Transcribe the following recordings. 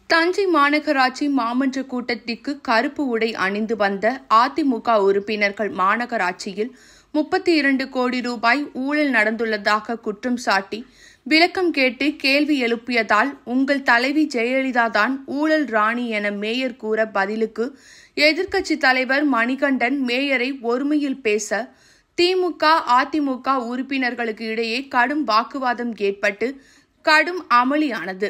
தஞ்சை மாநகராட்சி மாமன்ற கூட்டத்திற்கு கருப்பு உடை அணிந்து வந்த அதிமுக உறுப்பினர்கள் மாநகராட்சியில் 32 கோடி ரூபாய் ஊழல் நடந்துள்ளதாக குற்றம் சாட்டி விளக்கம் கேட்டு கேள்வி எழுப்பியதால் உங்கள் தலைவி ஜெயலலிதா தான் ஊழல் ராணி என மேயர் கூற பதிலுக்கு எதிர்க்கட்சித் தலைவர் மணிகண்டன் மேயரை ஒருமையில் பேச திமுக அதிமுக உறுப்பினர்களுக்கு இடையே கடும் வாக்குவாதம் ஏற்பட்டு கடும் அமளியானது.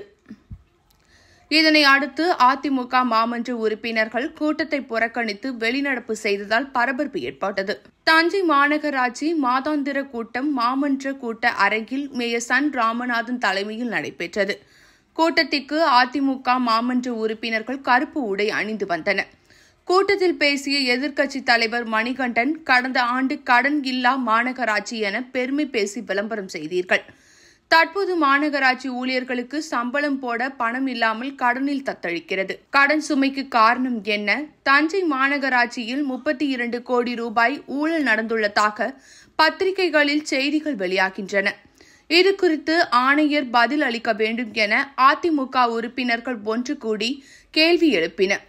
இதனை அடுத்து அதிமுக மாமன்ற உறுப்பினர்கள் கூட்டத்தை புறக்கணித்து வெளிநடப்பு செய்ததால் பரபரப்பு ஏற்பட்டது. தஞ்சை மாநகராட்சி மாதாந்திர கூட்டம் மாமன்ற கூட்ட அரங்கில் மேயர் சன் ராமநாதன் தலைமையில் நடைபெற்றது. கூட்டத்திற்கு அதிமுக மாமன்ற உறுப்பினர்கள் கருப்பு உடை அணிந்து வந்தனர். கூட்டத்தில் பேசிய எதிர்க்கட்சித் தலைவர் மணிகண்டன், கடந்த ஆண்டு கடன் இல்லா மாநகராட்சி என பெருமை பேசி விளம்பரம் செய்தீர்கள். தற்போது மாநகராட்சி ஊழியர்களுக்கு சம்பளம் போட பணம் இல்லாமல் கடனில் தத்தளிக்கிறது. கடன் சுமைக்கு காரணம் என்ன? தஞ்சை மாநகராட்சியில் 32 கோடி ரூபாய் ஊழல் நடந்துள்ளதாக பத்திரிகைகளில் செய்திகள் வெளியாகின்றன. இதுகுறித்து ஆணையர் பதில் அளிக்க வேண்டும் என அதிமுக உறுப்பினர்கள் ஒன்று கூடி கேள்வி எழுப்பினர்.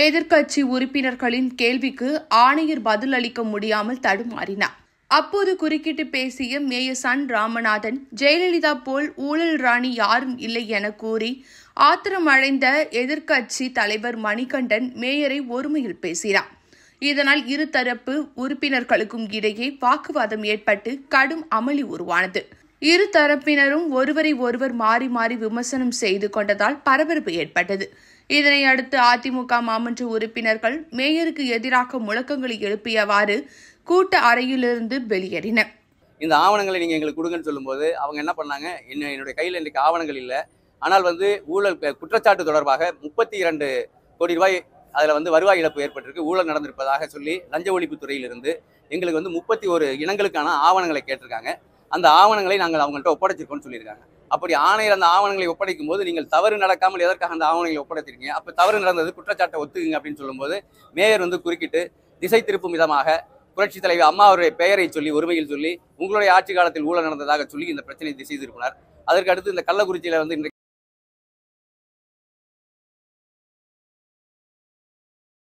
எதிர்க்கட்சி உறுப்பினர்களின் கேள்விக்கு ஆணையர் பதில் அளிக்க முடியாமல் தடுமாறினார். அப்போது குறுக்கிட்டு பேசிய மேயர் சன் ராமநாதன், ஜெயலலிதா போல் ஊழல் ராணி யாரும் இல்லை என கூறி ஆத்திரமடைந்த எதிர்க்கட்சி தலைவர் மணிகண்டன் மேயரை ஒருமையில் பேசினார். இதனால் இருதரப்பு உறுப்பினர்களுக்கும் இடையே வாக்குவாதம் ஏற்பட்டு கடும் அமளி உருவானது. இரு தரப்பினரும் ஒருவரை ஒருவர் மாறி மாறி விமர்சனம் செய்து கொண்டதால் பரபரப்பு ஏற்பட்டது. இதனை அடுத்து அதிமுக மாமன்ற உறுப்பினர்கள் மேயருக்கு எதிராக முழக்கங்களை எழுப்பியவாறு கூட்ட அறையிலிருந்து வெளியேறினர். இந்த ஆவணங்களை நீங்கள் எங்களுக்கு கொடுங்கன்னு சொல்லும்போது அவங்க என்ன பண்ணாங்க, என்னுடைய கையில் இன்றைக்கு ஆவணங்கள் இல்லை, ஆனால் ஊழல் குற்றச்சாட்டு தொடர்பாக 32 கோடி ரூபாய் அதில் வருவாய் இழப்பு ஏற்பட்டிருக்கு, ஊழல் நடந்திருப்பதாக சொல்லி லஞ்ச ஒழிப்புத்துறையிலிருந்து எங்களுக்கு 31 இனங்களுக்கான ஆவணங்களை கேட்டிருக்காங்க. அந்த ஆவணங்களை நாங்கள் அவங்கள்ட்ட ஒப்படைச்சிருக்கோம்னு சொல்லியிருக்காங்க. அப்படி ஆணையர் அந்த ஆவணங்களை ஒப்படைக்கும் போது நீங்கள் தவறு நடக்காமல் எதற்காக அந்த ஆவணங்களை ஒப்படைத்திருக்கீங்க, அப்போ தவறு நடந்தது குற்றச்சாட்டை ஒத்துக்குங்க அப்படின்னு சொல்லும்போது மேயர் குறுக்கிட்டு திசை திருப்பும் விதமாக புரட்சித் தலைவர் அம்மா அவருடைய பெயரை சொல்லி ஒருமையில் சொல்லி உங்களுடைய ஆட்சி காலத்தில் ஊழல் நடந்ததாக சொல்லி இந்த பிரச்சனையை திசை திருப்பினார். அதற்கு அடுத்து இந்த கள்ளக்குறிச்சியில் இன்றைக்கு